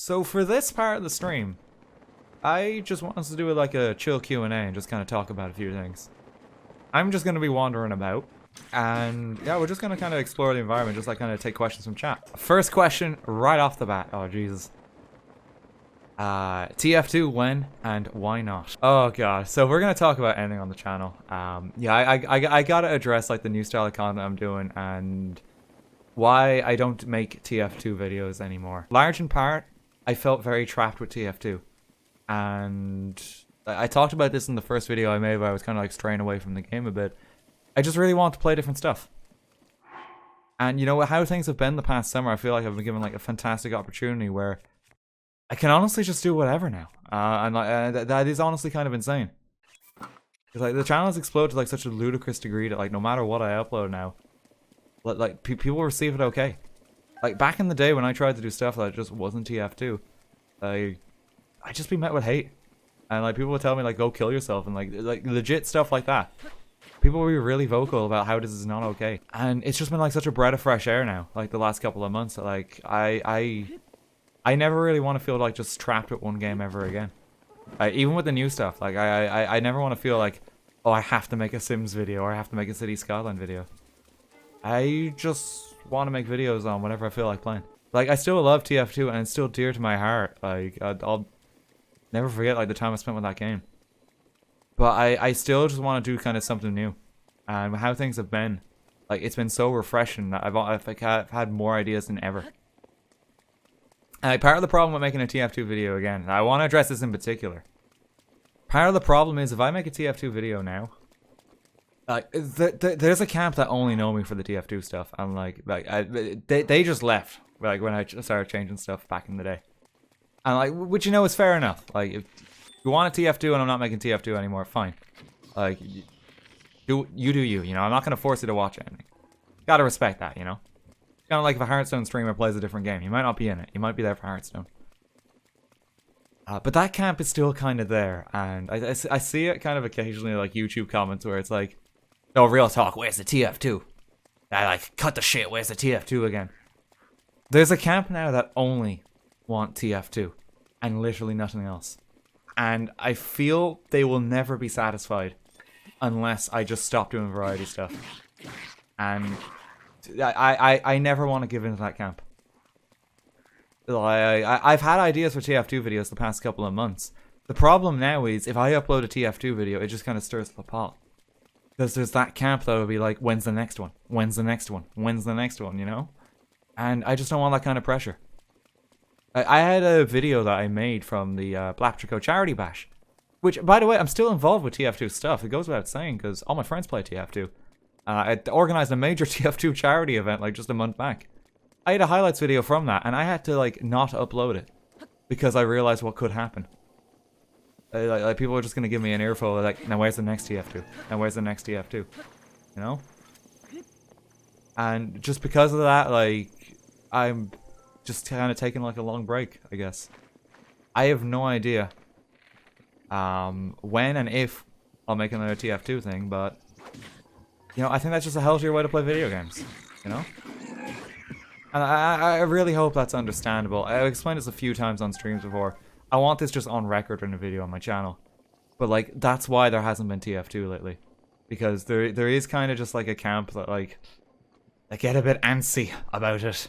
So for this part of the stream, I just want us to do like a chill Q&A and just kind of talk about a few things. I'm just going to be wandering about, and yeah, we're just going to kind of explore the environment, just like kind of take questions from chat. First question right off the bat. Oh, Jesus. TF2 when and why not? Oh god, so we're gonna talk about anything on the channel. Yeah, I gotta address like the new style of content I'm doing and why I don't make TF2 videos anymore. Large in part, I felt very trapped with TF2, and I talked about this in the first video I made where I was kind of like straying away from the game a bit. I just really want to play different stuff. And you know how things have been the past summer, I feel like I've been given like a fantastic opportunity where I can honestly just do whatever now, and that is honestly kind of insane. Cause like the channel has exploded to like such a ludicrous degree that like no matter what I upload now, like people receive it okay. Like back in the day when I tried to do stuff that just wasn't TF2, I'd just be met with hate, and like people would tell me like go kill yourself and like legit stuff like that. People will be really vocal about how this is not okay, and it's just been like such a breath of fresh air now. Like the last couple of months, like I never really want to feel like just trapped at one game ever again. Even with the new stuff, like I never want to feel like, oh, I have to make a Sims video or I have to make a City Skyline video. I just want to make videos on whatever I feel like playing. Like I still love TF2 and it's still dear to my heart. Like I'll never forget like the time I spent with that game. But I still just want to do kind of something new. And how things have been, like it's been so refreshing that I've had more ideas than ever. Part of the problem with making a TF2 video again, I want to address this in particular. Part of the problem is if I make a TF2 video now, there's a camp that only know me for the TF2 stuff. I'm they just left like when I started changing stuff back in the day, and like which you know is fair enough. Like if you want a TF2 and I'm not making TF2 anymore, fine. Like do you, you know. I'm not gonna force you to watch anything. Gotta respect that, you know. Kind of like if a Hearthstone streamer plays a different game. You might not be in it. You might be there for Hearthstone. But that camp is still kind of there. And I see it kind of occasionally like YouTube comments where it's like, oh, real talk, where's the TF2? I like, cut the shit, where's the TF2 again? There's a camp now that only want TF2. And literally nothing else. And I feel they will never be satisfied unless I just stop doing variety stuff. And I never want to give in to that camp. I've had ideas for TF2 videos the past couple of months. The problem now is if I upload a TF2 video, it just kind of stirs the pot. Because there's that camp that will be like, when's the next one? When's the next one? When's the next one, you know? And I just don't want that kind of pressure. I had a video that I made from the Black Trico Charity Bash. Which, by the way, I'm still involved with TF2 stuff. It goes without saying, because all my friends play TF2. I organized a major TF2 charity event like just a month back. I had a highlights video from that, and I had to like not upload it because I realized what could happen. Like people are just gonna give me an earful. Like, now where's the next TF2? Now where's the next TF2? You know. And just because of that, like I'm just kind of taking like a long break, I guess. I have no idea when and if I'll make another TF2 thing, but. You know, I think that's just a healthier way to play video games, you know? And I really hope that's understandable. I've explained this a few times on streams before. I want this just on record in a video on my channel. But, like, that's why there hasn't been TF2 lately. Because there is kind of just, like, a camp that, like, they get a bit antsy about it.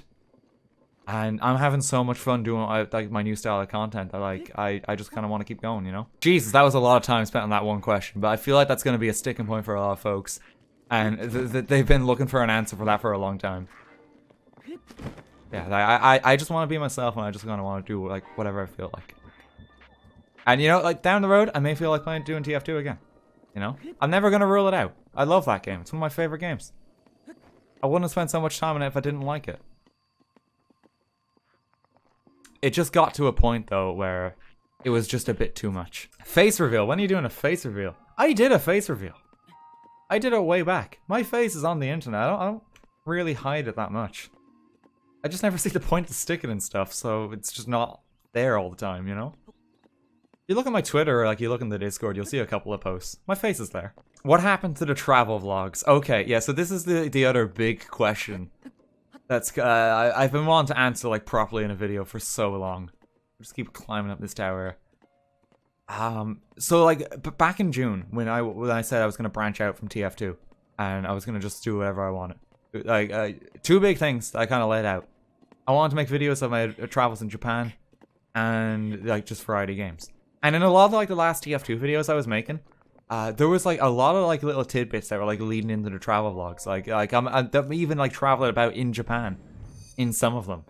And I'm having so much fun doing, like, my new style of content that, like, I just kind of want to keep going, you know? Jesus, that was a lot of time spent on that one question. But I feel like that's going to be a sticking point for a lot of folks. And they've been looking for an answer for that for a long time. Yeah, I just want to be myself, and I just kind of want to do like whatever I feel like. And you know, like down the road, I may feel like doing TF2 again. You know, I'm never gonna rule it out. I love that game. It's one of my favorite games. I wouldn't have spent so much time on it if I didn't like it. It just got to a point though where it was just a bit too much. Face reveal. When are you doing a face reveal? I did a face reveal. I did it way back. My face is on the internet. I don't really hide it that much. I just never see the point to stick it and stuff, so it's just not there all the time, you know? You look at my Twitter or like you look in the Discord, you'll see a couple of posts. My face is there. What happened to the travel vlogs? Okay, yeah, so this is the other big question. That's I've been wanting to answer like properly in a video for so long. Just keep climbing up this tower. So like back in June when I said I was gonna branch out from TF2 and I was gonna just do whatever I wanted. Like two big things that I kind of laid out. I wanted to make videos of my travels in Japan and like just for RTGames. And in a lot of like the last TF2 videos I was making, there was like a lot of like little tidbits that were like leading into the travel vlogs. Like I'm even like traveling about in Japan in some of them.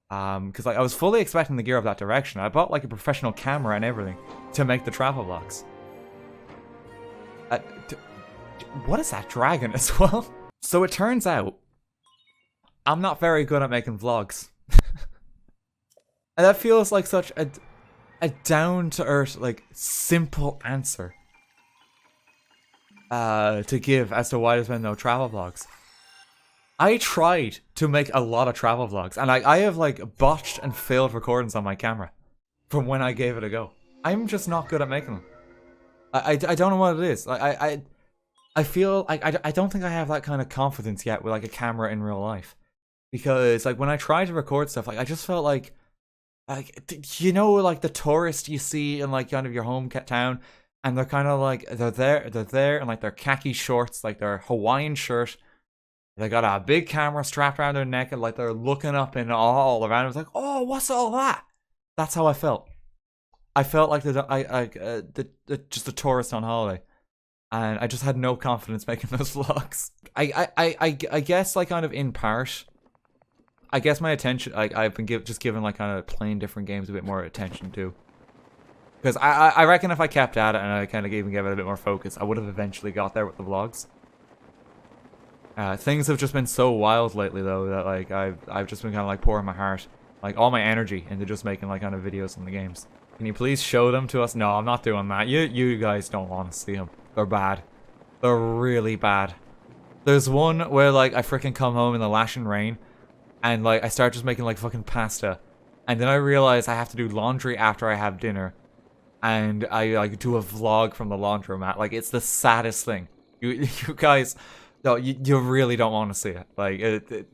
Because like I was fully expecting to gear up that direction. I bought like a professional camera and everything to make the travel vlogs. What is that dragon as well? So it turns out I'm not very good at making vlogs. And that feels like such a down-to-earth, like, simple answer to give as to why there's been no travel vlogs. I tried to make a lot of travel vlogs, and I have, like, botched and failed recordings on my camera from when I gave it a go. I'm just not good at making them. I don't know what it is. I feel like I don't think I have that kind of confidence yet with, like, a camera in real life. Because, like, when I try to record stuff, like, I just felt like, you know, like, the tourist you see in, like, kind of your hometown, and they're kind of, like, they're there in, like, their khaki shorts, like, their Hawaiian shirt. They got a big camera strapped around their neck, and, like, they're looking up and all around. I was like, oh, what's all that? That's how I felt. I felt like just a tourist on holiday. And I just had no confidence making those vlogs. I guess, like, kind of in part, I guess my attention, like, I've been just given, like, kind of playing different games a bit more attention to. Because I reckon if I kept at it and I kind of even gave it a bit more focus, I would have eventually got there with the vlogs. Things have just been so wild lately, though, that, like, I've just been kind of, like, pouring my heart, like, all my energy into just making, like, kind of videos on the games. Can you please show them to us? No, I'm not doing that. You guys don't want to see them. They're bad. They're really bad. There's one where, like, I freaking come home in the lashing rain, and, like, I start just making, like, fucking pasta. And then I realize I have to do laundry after I have dinner. And I, like, do a vlog from the laundromat. Like, it's the saddest thing. You guys, no, you really don't want to see it. Like,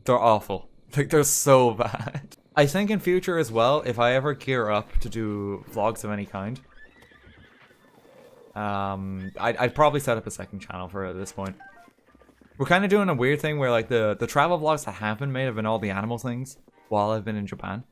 they're awful. Like, they're so bad. I think in future as well, if I ever gear up to do vlogs of any kind, I'd probably set up a second channel for it at this point. We're kind of doing a weird thing where, like, the travel vlogs that have been made have been all the animal things while I've been in Japan.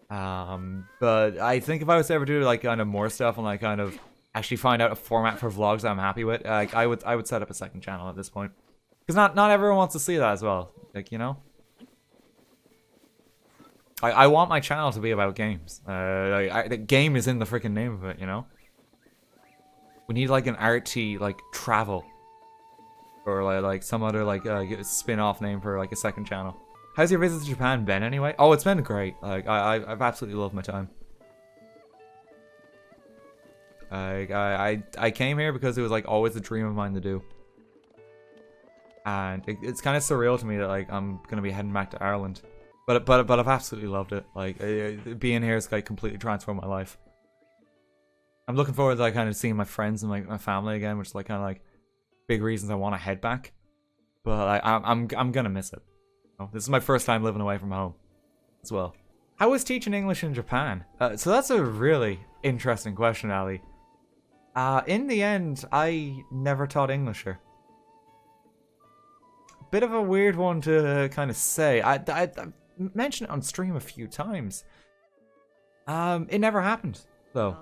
But I think if I was to ever do, like, kind of more stuff and, like, kind of actually find out a format for vlogs that I'm happy with, like, I would set up a second channel at this point. Because not everyone wants to see that as well. Like, you know? I want my channel to be about games. The game is in the freaking name of it, you know? We need, like, an RT, like, travel. Or, like some other, like, spin-off name for, like, a second channel. How's your visit to Japan been, anyway? Oh, it's been great. Like, I've absolutely loved my time. I came here because it was, like, always a dream of mine to do. And it's kind of surreal to me that, like, I'm gonna be heading back to Ireland. But I've absolutely loved it. Like, being here has, like, completely transformed my life. I'm looking forward to, like, kind of seeing my friends and, like, my family again, which is, like, kind of, like, big reasons I want to head back. But, like, I'm gonna miss it. You know, this is my first time living away from home as well. How was teaching English in Japan? So that's a really interesting question, Ali. In the end, I never taught English here. Bit of a weird one to kind of say. I mentioned it on stream a few times. It never happened, though.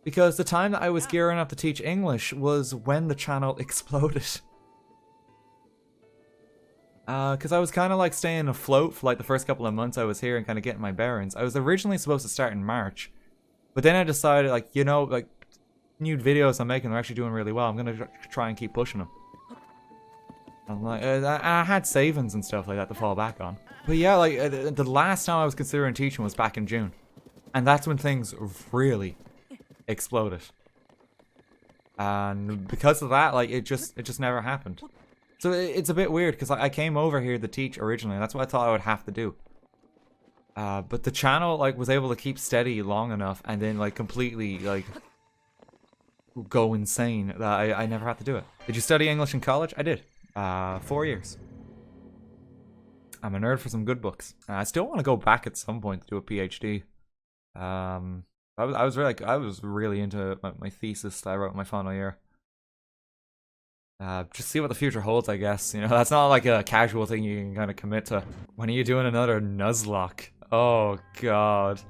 Because the time that I was gearing up to teach English was when the channel exploded. Because I was kind of like staying afloat for like the first couple of months I was here and kind of getting my bearings. I was originally supposed to start in March. But then I decided, like, you know, like, new videos I'm making are actually doing really well. I'm going to try and keep pushing them. I'm like, I had savings and stuff like that to fall back on. But yeah, like, the last time I was considering teaching was back in June. And that's when things really exploded. And because of that, like, it just never happened. So it's a bit weird because, like, I came over here to teach originally. That's what I thought I would have to do. But the channel, like, was able to keep steady long enough and then, like, completely, like, go insane that I never had to do it. Did you study English in college? I did. 4 years. I'm a nerd for some good books. I still want to go back at some point to do a PhD. I was really into my thesis that I wrote in my final year. Just see what the future holds, I guess. You know, that's not like a casual thing you can kind of commit to. When are you doing another Nuzlocke? Oh god.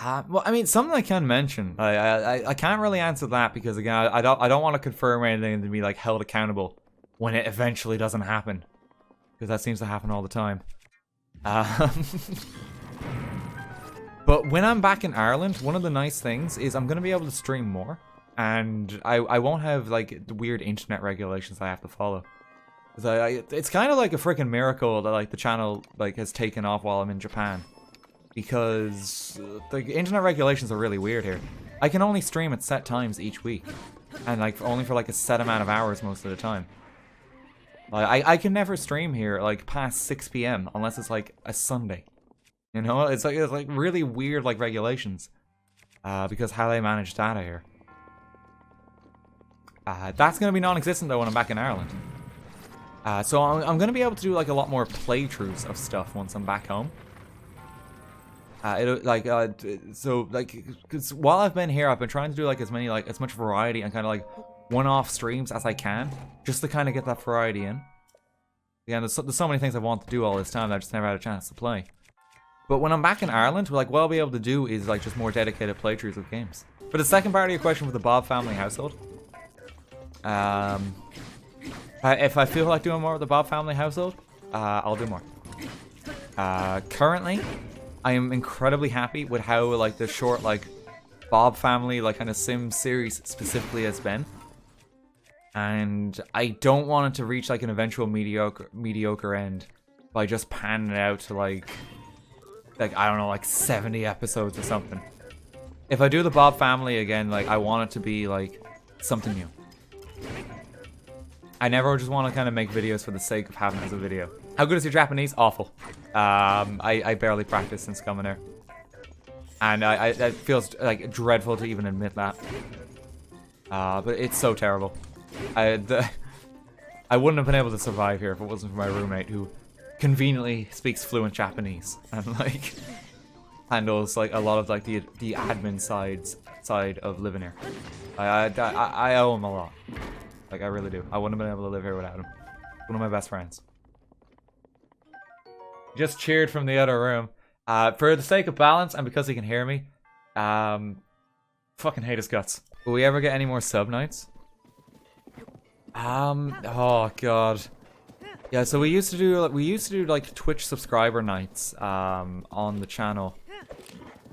Well, I mean, something I can mention. I can't really answer that because again, I don't want to confirm anything to be like held accountable when it eventually doesn't happen, because that seems to happen all the time. But when I'm back in Ireland, one of the nice things is I'm gonna be able to stream more, and I won't have like the weird internet regulations I have to follow. It's kind of like a freaking miracle that like the channel like has taken off while I'm in Japan. Because the internet regulations are really weird here. I can only stream at set times each week, and like only for like a set amount of hours most of the time. Like I can never stream here like past 6 p.m. unless it's like a Sunday. You know, it's like really weird like regulations, because how they manage data here. That's gonna be non-existent though when I'm back in Ireland. So I'm gonna be able to do like a lot more playthroughs of stuff once I'm back home. Because while I've been here, I've been trying to do like as much variety and kind of like one-off streams as I can, just to kind of get that variety in. Again, there's so many things I want to do all this time that I just never had a chance to play. But when I'm back in Ireland, what I'll be able to do is like just more dedicated playthroughs of games. For the second part of your question with the Bob family household, if I feel like doing more with the Bob family household, I'll do more. Currently, I am incredibly happy with how like the short like Bob family like kind of sim series specifically has been, and I don't want it to reach like an eventual mediocre end by just panning it out to like I don't know, like 70 episodes or something. If I do the Bob family again, like I want it to be like something new. I never just want to kind of make videos for the sake of having it as a video. How good is your Japanese? Awful. I barely practiced since coming here. And it feels like dreadful to even admit that. But it's so terrible. I wouldn't have been able to survive here if it wasn't for my roommate who conveniently speaks fluent Japanese and like handles like a lot of like the admin side of living here. I owe him a lot. Like I really do. I wouldn't have been able to live here without him. One of my best friends. Just cheered from the other room. For the sake of balance and because he can hear me, fucking hate his guts. Will we ever get any more sub nights? Oh god. Yeah, so we used to do like Twitch subscriber nights on the channel.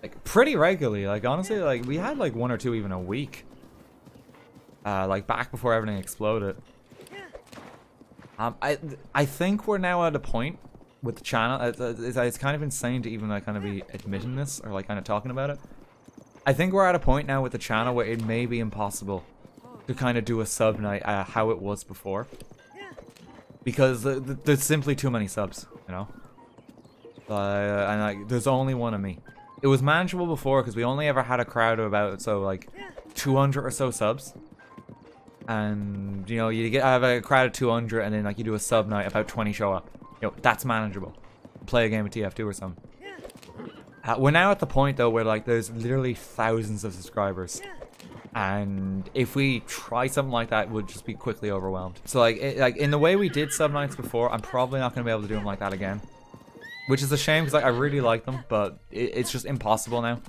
Like pretty regularly. Like honestly, like we had like 1 or 2 even a week. Like back before everything exploded. I think we're now at a point with the channel. It's kind of insane to even like kind of be admitting this or like kind of talking about it. I think we're at a point now with the channel where it may be impossible to kind of do a sub night how it was before, because there's simply too many subs, you know. And like there's only one of me. It was manageable before because we only ever had a crowd of about 200 or so subs. And you know, you have a crowd of 200 and then like you do a sub night, about 20 show up. You know, that's manageable. Play a game of TF2 or something. We're now at the point though where like there's literally thousands of subscribers, and if we try something like that, we'll just be quickly overwhelmed. So like in the way we did sub nights before, I'm probably not gonna be able to do them like that again, which is a shame because like I really like them, but it's just impossible now.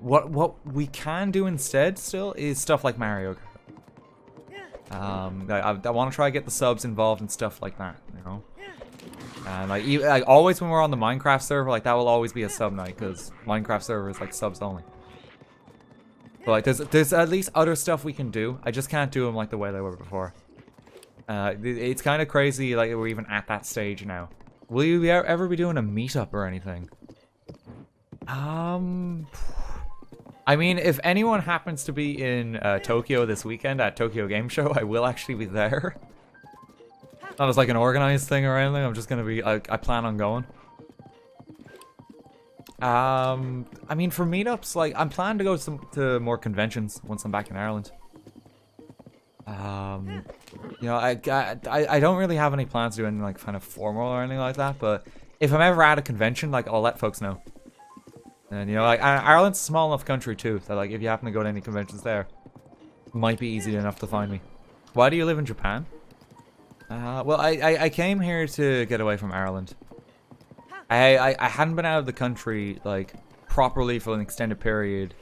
What we can do instead still is stuff like Mario Kart. I want to try to get the subs involved in stuff like that, you know. And like always when we're on the Minecraft server, like that will always be a sub night because Minecraft server is like subs only. But like there's at least other stuff we can do. I just can't do them like the way they were before. It's kind of crazy like we're even at that stage now. Will you ever be doing a meetup or anything? I mean, if anyone happens to be in Tokyo this weekend at Tokyo Game Show, I will actually be there. Not as like an organized thing or anything. I'm just gonna be. I plan on going. I mean, for meetups, like I'm planning to go to more conventions once I'm back in Ireland. You know, I don't really have any plans to do anything like kind of formal or anything like that, but if I'm ever at a convention, like I'll let folks know. And you know, like Ireland's a small enough country too, that like if you happen to go to any conventions there, it might be easy enough to find me. Why do you live in Japan? Well, I came here to get away from Ireland. I hadn't been out of the country like properly for an extended period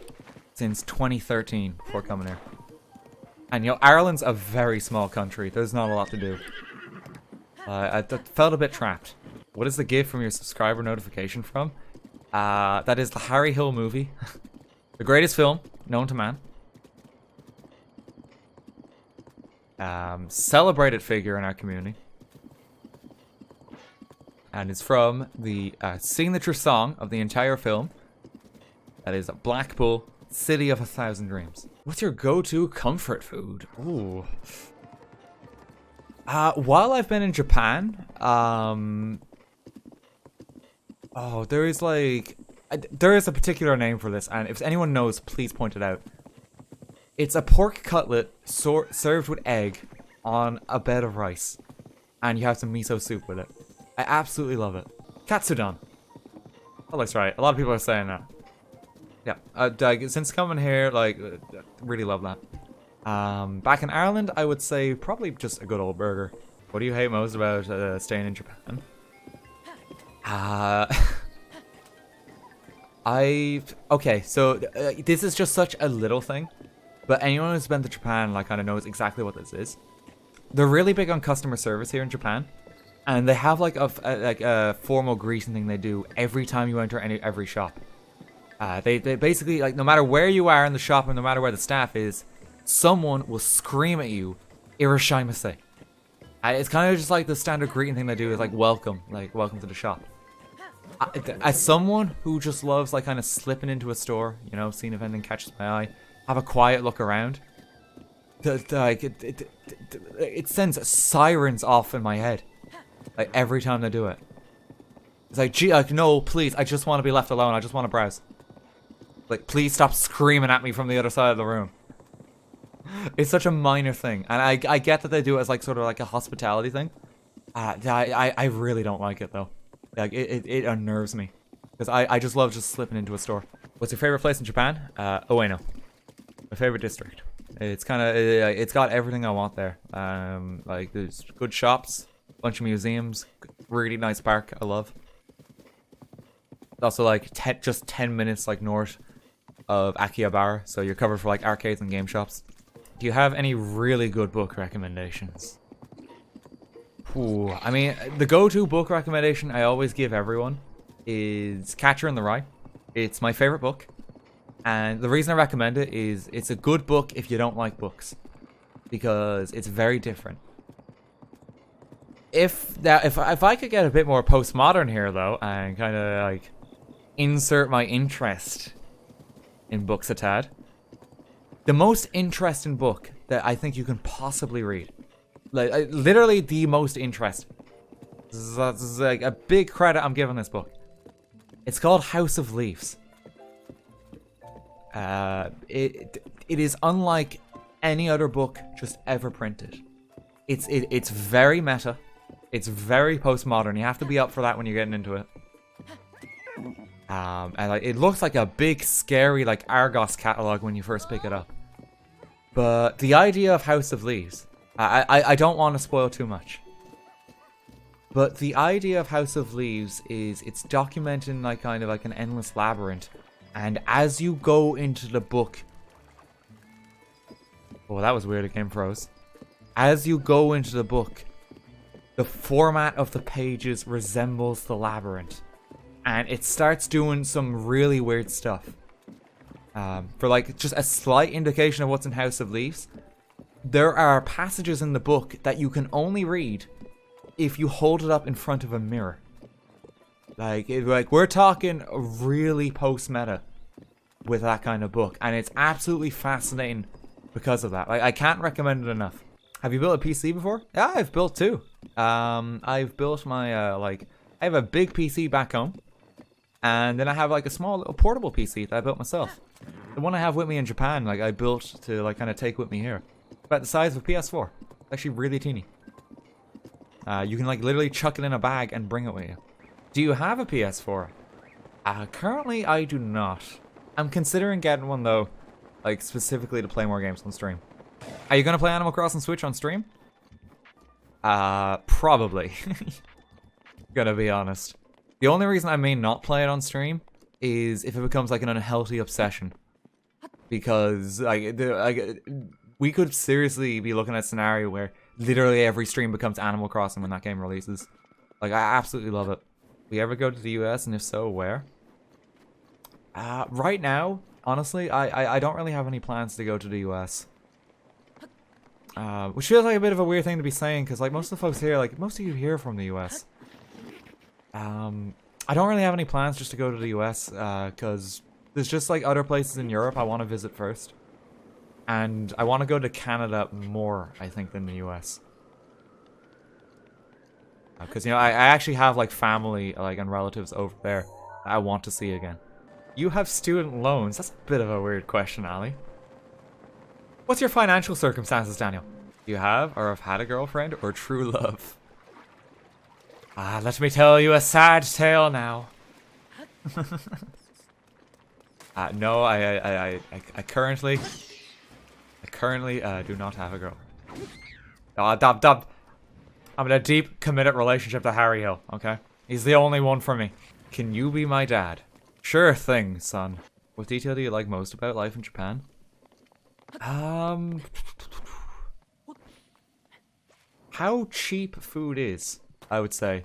since 2013 before coming here. And you know, Ireland's a very small country. There's not a lot to do. I felt a bit trapped. What is the gift from your subscriber notification from? That is the Harry Hill movie. The greatest film known to man. Celebrated figure in our community. And it's from the signature song of the entire film. That is Blackpool, City of a Thousand Dreams. What's your go-to comfort food? Ooh. While I've been in Japan, there is a particular name for this, and if anyone knows, please point it out. It's a pork cutlet served with egg on a bed of rice, and you have some miso soup with it. I absolutely love it. Katsudon. That looks right. A lot of people are saying that. Yeah, since coming here, like, really love that. Back in Ireland, I would say probably just a good old burger. What do you hate most about staying in Japan? Okay, so this is just such a little thing, but anyone who's been to Japan, like, kind of knows exactly what this is. They're really big on customer service here in Japan, and they have like a formal greeting thing they do every time you enter every shop. They basically, like, no matter where you are in the shop and no matter where the staff is, someone will scream at you, "Irashaimase." It's kind of just like the standard greeting thing they do is like welcome to the shop. As someone who just loves like kind of slipping into a store, you know, seeing if anything catches my eye, have a quiet look around, it sends sirens off in my head, like every time they do it. It's like, gee, like, no, please, I just want to be left alone. I just want to browse. Like, please stop screaming at me from the other side of the room. It's such a minor thing, and I get that they do it as like sort of like a hospitality thing. I really don't like it though. Like it unnerves me because I just love just slipping into a store. What's your favorite place in Japan? Ueno, my favorite district. It's kind of it's got everything I want there. Like there's good shops, bunch of museums, really nice park. I love. Also like just 10 minutes like north of Akihabara, so you're covered for like arcades and game shops. Do you have any really good book recommendations? Ooh, I mean, the go-to book recommendation I always give everyone is Catcher in the Rye. It's my favorite book, and the reason I recommend it is it's a good book if you don't like books, because it's very different. If I could get a bit more postmodern here though, and kind of like insert my interest in books a tad. The most interesting book that I think you can possibly read. Like, literally the most interesting. This is like a big credit I'm giving this book. It's called House of Leaves. It is unlike any other book just ever printed. It's very meta. It's very postmodern. You have to be up for that when you're getting into it. And like, it looks like a big, scary, like Argos catalog when you first pick it up. But the idea of House of Leaves, I don't want to spoil too much. But the idea of House of Leaves is it's documenting like kind of like an endless labyrinth. And as you go into the book... Oh, that was weird, the game froze. As you go into the book, the format of the pages resembles the labyrinth. And it starts doing some really weird stuff. For like just a slight indication of what's in House of Leaves, there are passages in the book that you can only read if you hold it up in front of a mirror. Like we're talking really post-meta with that kind of book, and it's absolutely fascinating because of that. Like, I can't recommend it enough. Have you built a PC before? Yeah, I've built two. I've built my I have a big PC back home. And then I have like a small little portable PC that I built myself. The one I have with me in Japan, like I built to like kind of take with me here. About the size of a PS4. It's actually really teeny. You can like literally chuck it in a bag and bring it with you. Do you have a PS4? Currently I do not. I'm considering getting one though, like specifically to play more games on stream. Are you gonna play Animal Crossing Switch on stream? Probably. Gonna be honest. The only reason I may not play it on stream is if it becomes like an unhealthy obsession. Because we could seriously be looking at a scenario where literally every stream becomes Animal Crossing when that game releases. Like, I absolutely love it. We ever go to the US, and if so, where? Right now, honestly, I don't really have any plans to go to the US. Which feels like a bit of a weird thing to be saying, because like most of the folks here, like most of you here are from the US. I don't really have any plans just to go to the US, because there's just like other places in Europe I want to visit first. And I want to go to Canada more, I think, than the US. Because, you know, I actually have like family like and relatives over there that I want to see again. You have student loans? That's a bit of a weird question, Ali. What's your financial circumstances, Daniel? Do you have or have had a girlfriend or true love? Let me tell you a sad tale now. No, I currently do not have a girl. I'm in a deep, committed relationship to Harry Hill, okay? He's the only one for me. Can you be my dad? Sure thing, son. What detail do you like most about life in Japan? How cheap food is, I would say.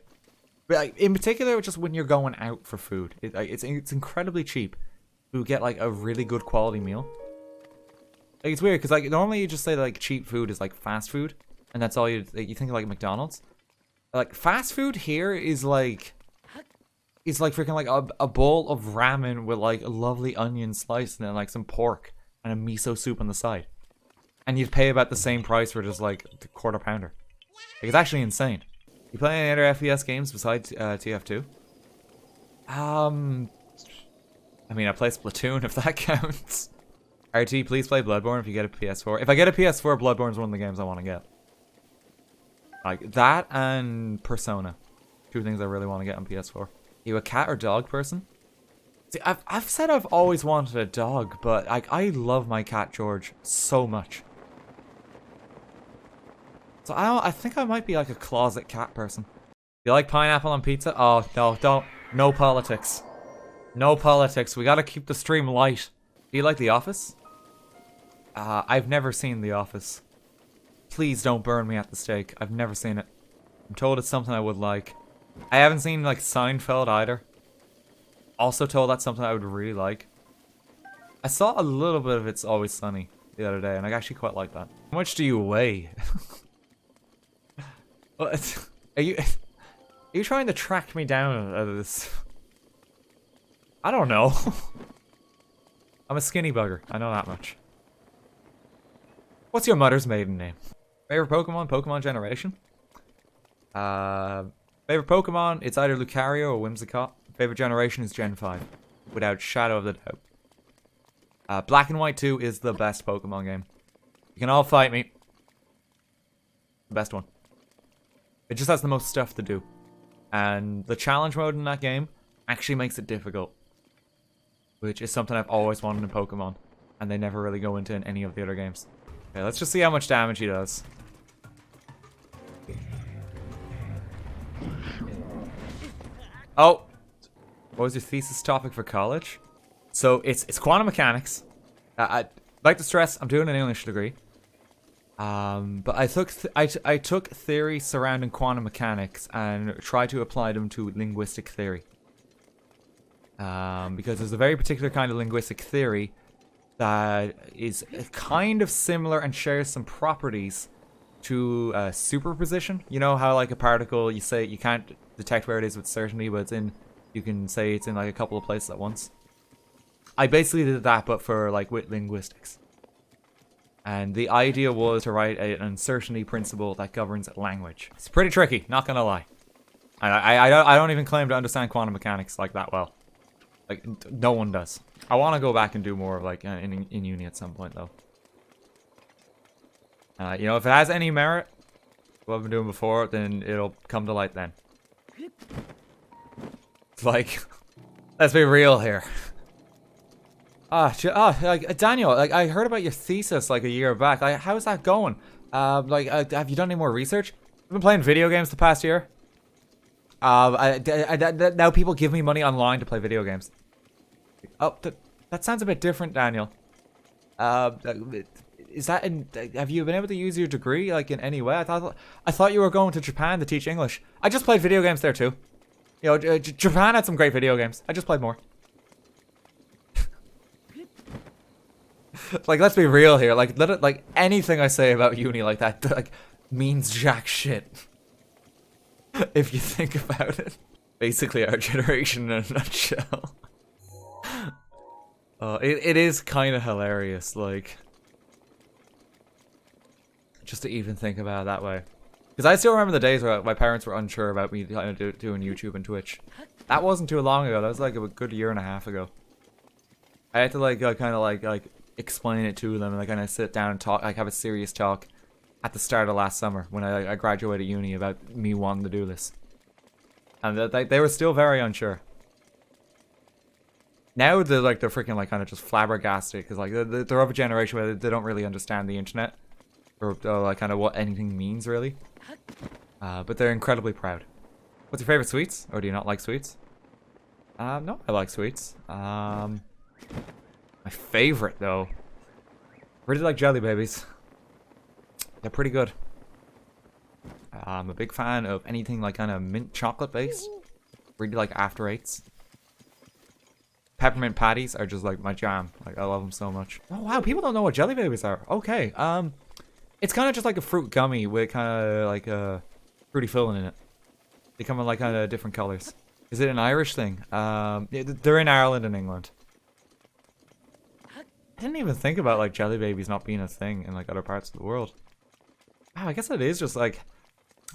But like, in particular, just when you're going out for food. It's incredibly cheap to get like a really good quality meal. Like, it's weird, because like normally you just say like cheap food is like fast food. And that's all you think of, like McDonald's. Like fast food here is like freaking like a bowl of ramen with like a lovely onion slice and then like some pork and a miso soup on the side. And you'd pay about the same price for just like the quarter pounder. Like, it's actually insane. You play any other FPS games besides TF2? I mean, I play Splatoon if that counts. RT, please play Bloodborne if you get a PS4. If I get a PS4, Bloodborne's one of the games I want to get. Like, that and Persona. Two things I really want to get on PS4. You a cat or dog person? See, I've said I've always wanted a dog, but I love my cat George so much. So I think I might be like a closet cat person. You like pineapple on pizza? Oh, no, don't. No politics. No politics. We gotta keep the stream light. Do you like The Office? I've never seen The Office. Please don't burn me at the stake. I've never seen it. I'm told it's something I would like. I haven't seen, like, Seinfeld either. Also told that's something I would really like. I saw a little bit of It's Always Sunny the other day, and I actually quite like that. How much do you weigh? What? Are you trying to track me down out of this? I don't know. I'm a skinny bugger. I know that much. What's your mother's maiden name? Favorite Pokemon? Pokemon Generation? Favorite Pokemon? It's either Lucario or Whimsicott. Favorite generation is Gen 5. Without shadow of the doubt. Black and White 2 is the best Pokemon game. You can all fight me. The best one. It just has the most stuff to do. And the challenge mode in that game actually makes it difficult. Which is something I've always wanted in Pokemon. And they never really go into in any of the other games. Okay, let's just see how much damage he does. Oh! What was your thesis topic for college? So, it's quantum mechanics. I'd like to stress, I'm doing an English degree. But I took theory surrounding quantum mechanics and tried to apply them to linguistic theory. Because there's a very particular kind of linguistic theory that is kind of similar and shares some properties to superposition. You know how like a particle, you say you can't detect where it is with certainty, but you can say it's in like a couple of places at once. I basically did that, but for like with linguistics. And the idea was to write an uncertainty principle that governs language. It's pretty tricky, not gonna lie. I don't even claim to understand quantum mechanics like that well. Like, no one does. I want to go back and do more of like in uni at some point though. You know, if it has any merit, what I've been doing before, then it'll come to light then. Like, let's be real here. Like, Daniel, like, I heard about your thesis, like, a year back. Like, how's that going? Have you done any more research? I've been playing video games the past year. Now people give me money online to play video games. Oh, that sounds a bit different, Daniel. Is that have you been able to use your degree, like, in any way? I thought you were going to Japan to teach English. I just played video games there, too. You know, Japan had some great video games. I just played more. Like, let's be real here. Like, anything I say about uni like that, like, means jack shit. If you think about it. Basically, our generation in a nutshell. It is kind of hilarious, like, just to even think about it that way. Because I still remember the days where my parents were unsure about me doing YouTube and Twitch. That wasn't too long ago. That was like a good year and a half ago. I had to like kind of like explain it to them and like kind of sit down and talk, like have a serious talk at the start of last summer when I graduated uni about me wanting to do this. And they were still very unsure. Now they're freaking like kind of just flabbergasted because like they're of a generation where they don't really understand the internet or like kind of what anything means really. But they're incredibly proud. What's your favorite sweets? Or do you not like sweets? No, I like sweets. My favorite though, really like jelly babies. They're pretty good. I'm a big fan of anything like kind of mint chocolate based. Really like After Eights. Peppermint patties are just like my jam. Like I love them so much. Oh wow, people don't know what jelly babies are. Okay, it's kind of just like a fruit gummy with kind of like a fruity filling in it. They come in like kind of different colors. Is it an Irish thing? They're in Ireland and England. I didn't even think about like jelly babies not being a thing in like other parts of the world. Wow, I guess it is just like,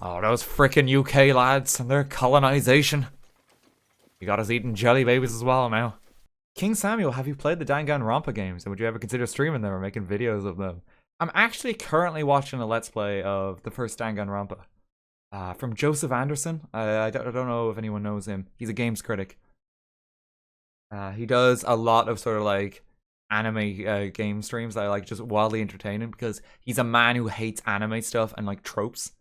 oh, those frickin' UK lads and their colonization. You got us eating jelly babies as well now. King Samuel, have you played the Danganronpa games? And would you ever consider streaming them or making videos of them? I'm actually currently watching a Let's Play of the first Danganronpa. From Joseph Anderson. I don't know if anyone knows him. He's a games critic. He does a lot of sort of like anime game streams that are like just wildly entertaining because he's a man who hates anime stuff and like tropes.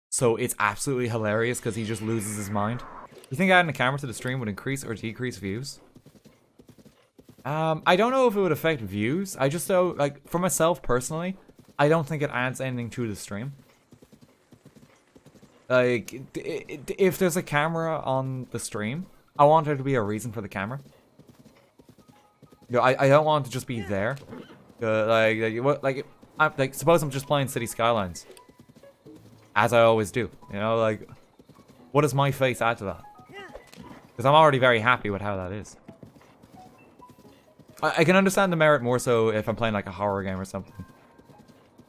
So it's absolutely hilarious because he just loses his mind. You think adding a camera to the stream would increase or decrease views? I don't know if it would affect views. I just know, like, for myself personally, I don't think it adds anything to the stream. Like, if there's a camera on the stream, I want there to be a reason for the camera. You know, I don't want it to just be there. Suppose I'm just playing City Skylines. As I always do. You know, like, what does my face add to that? Because I'm already very happy with how that is. I can understand the merit more so if I'm playing like a horror game or something.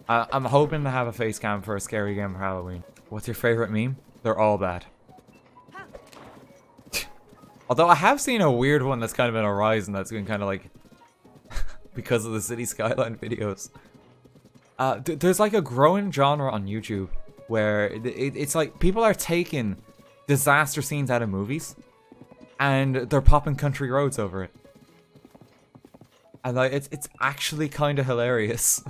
I'm hoping to have a face cam for a scary game for Halloween. What's your favorite meme? They're all bad. Although I have seen a weird one that's kind of been a rise and that's been kind of like because of the City Skyline videos. There's like a growing genre on YouTube where it's like people are taking disaster scenes out of movies and they're popping country roads over it. And like it's actually kind of hilarious.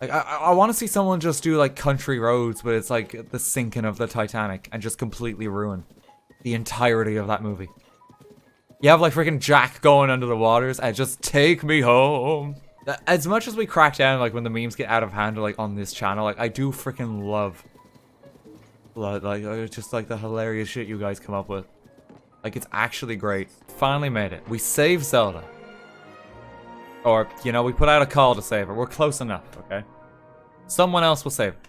Like I want to see someone just do like country roads, but it's like the sinking of the Titanic and just completely ruin the entirety of that movie. You have like freaking Jack going under the waters and just take me home. As much as we crack down like when the memes get out of hand like on this channel, like I do freaking love like just like the hilarious shit you guys come up with. Like, it's actually great. Finally made it. We saved Zelda. Or, you know, we put out a call to save her. We're close enough, okay? Someone else will save her.